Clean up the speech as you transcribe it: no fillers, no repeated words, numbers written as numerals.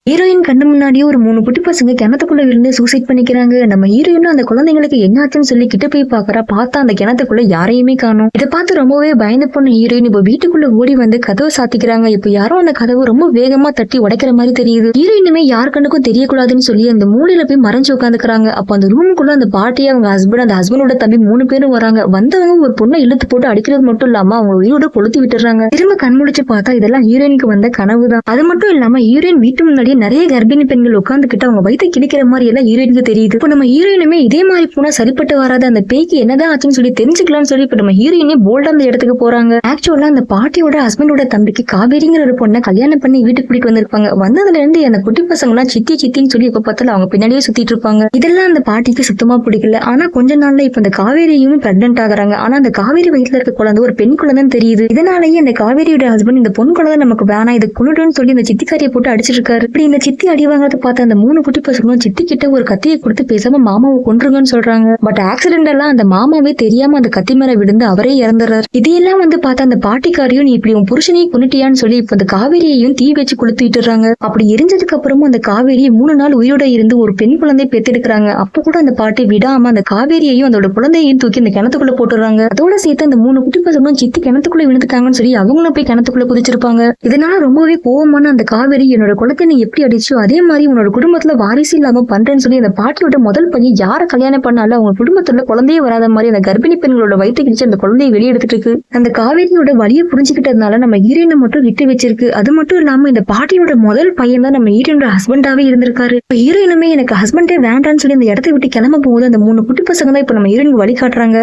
Heroine கண்ணு முன்னாடியே ஒரு 3 குட்டி பசங்க கிணத்துக்குள்ள விழுந்து சூசைட் பண்ணிக்கிறாங்க. நம்ம ஹீரோயினும் அந்த குழந்தைங்களுக்கு என்னாச்சுன்னு சொல்லி கிட்ட போய் பாக்குறா. பார்த்தா அந்த கிணத்துக்குள்ள யாரையுமே காணோம். இதை பார்த்து ரொம்பவே பயந்து போன ஹீரோயின் இப்ப வீட்டுக்குள்ள ஓடி வந்து கதவை சாத்திக்கிறாங்க. இப்ப யாரோ அந்த கதவு ரொம்ப வேகமா தட்டி உடைக்கிற மாதிரி தெரியுது. ஹீரோயினுமே யார் கண்ணுக்கும் தெரியக்கூடாதுன்னு சொல்லி அந்த மூலையில போய் மறைஞ்சு உட்காந்துக்கிறாங்க. அப்ப அந்த ரூமுக்குள்ள அந்த பாட்டி, அவங்க ஹஸ்பண்ட், அந்த ஹஸ்பண்டோட தம்பி 3 பேரும் வராங்க. வந்தவங்க ஒரு பொண்ணை இழுத்து போட்டு அடிக்கிறது மட்டும் இல்லாம அவங்க உயிரோட கொளுத்தி விட்டுறாங்க. திரும்ப கண் முடிச்சு பார்த்தா இதெல்லாம் ஹீரோயினுக்கு வந்த கனவுதான். அது மட்டும் இல்லாம ஹீரோயின் வீட்டு முன்னாடி நிறைய கர்ப்பிணி பெண்கள் உட்கார்ந்துகிட்டு அவங்க வயித்தை கிழிக்கிற மாதிரி எல்லாம் ஹீரோயினுக்கு தெரியுது. இப்போ நம்ம ஹீரோயினுமே இதே மாதிரி போனா சரிப்பட்டு வராது, அந்த பேய்க்கு என்னதான் ஆச்சுன்னு சொல்லி தெரிஞ்சுக்கலாம்னு சொல்லி இப்ப நம்ம ஹீரோயினே போல்டா அந்த இடத்துக்கு போறாங்க. ஆக்சுவலா அந்த பாட்டியோட ஹஸ்பண்டோட தம்பிக்கு காவேரிங்கிற ஒரு பொண்ணை கல்யாணம் பண்ணி வீட்டுக்கு கூட்டிட்டு வந்திருப்பாங்க. வந்ததுல இருந்து அந்த குட்டி பசங்க எல்லாம் சித்தி சித்தின்னு சொல்லி இப்ப பார்த்தாலும் அவங்க பின்னாடியே சுத்திட்டு இருப்பாங்க. இதெல்லாம் அந்த பாட்டிக்கு சுத்தமா பிடிக்கல. ஆனா கொஞ்ச நாள்ல இப்ப அந்த காவேரியும் பிரெக்னென்ட் ஆகுறாங்க. ஆனா அந்த காவேரி வயிற்றுல இருக்க குழந்தை ஒரு பெண் குழந்தைன்னு தெரியுது. இதனாலேயே அந்த காவேரியோட ஹஸ்பண்ட் இந்த பொன் குழந்தை நமக்கு வேணாம், இது கொண்டுன்னு சொல்லி இந்த சித்திக்காரியை போட்டு அடிச்சிட்டு இருக்காரு. இப்படி இந்த சித்தி அடி வாங்கறத பார்த்து அந்த 3 குட்டி பசங்களும் சித்தி கிட்ட ஒரு கத்தியை கொடுத்து பேசாம மாமாவை கொன்றுங்கன்னு சொல்றாங்க. பட் ஆக்சிடென்ட் எல்லாம் அந்த மாமாவே தெரியாம அந்த கத்தி மேல விழுந்து அவரே இறந்துறாரு. இதையெல்லாம் வந்து பார்த்தா அந்த பாட்டிக்காரியும் நீ இப்படி உன் புருஷனையும் கொன்னுட்டியான்னு சொல்லி இப்ப அந்த காவேரியையும் தீ வச்சு கொளுத்திட்டுறாங்க. அப்படி எரிஞ்சதுக்கு அப்புறமும் அந்த காவேரி 3 நாள் உயிரோட இருந்து ஒரு பெண் குழந்தை பெத்தெடுக்கிறாங்க. அப்ப கூட அந்த பாட்டி விடாம அந்த காவேரியையும் அதோட குழந்தையையும் தூக்கி அந்த கிணத்துக்குள்ள போட்டுறாங்க. அதோட சேர்த்து அந்த 3 குட்டி பசங்களும் சித்தி கிணத்துக்குள்ள விழுந்துட்டாங்கன்னு சொல்லி அவங்களும் போய் கிணத்துக்குள்ள குதிச்சிருப்பாங்க. இதனால ரொம்பவே கோவமான அந்த காவேரி, என்னோட குழந்தை நீ எப்படி அடிச்சோ அதே மாதிரி உன்னோட குடும்பத்துல வாரிசு இல்லாம பண்றேன்னு சொல்லி அந்த பாட்டியோட முதல் பையன் யார கல்யாணம் பண்ணாலும் அவங்க குடும்பத்துல குழந்தையே வராத மாதிரி அந்த கர்ப்பிணி பெண்களோட வயிற்று கிழிச்சு அந்த குழந்தையை வெளியே எடுத்துட்டு இருக்கு. அந்த காவேரியோட வலியை புரிஞ்சுக்கிட்டதுனால நம்ம ஹீரோயினை மட்டும் விட்டு வச்சிருக்கு. அது மட்டும் இல்லாம இந்த பாட்டியோட முதல் பையன் தான் நம்ம ஹீரோனோட ஹஸ்பண்டாவே இருந்திருக்காரு. இப்ப ஹீரோயினுமே எனக்கு ஹஸ்பண்டே வேண்டான்னு சொல்லி அந்த இடத்தை விட்டு கிளம்ப போகுது அந்த 3 குட்டி பசங்க தான் இப்ப நம்ம ஹீரோயினுக்கு வழி காட்டுறாங்க.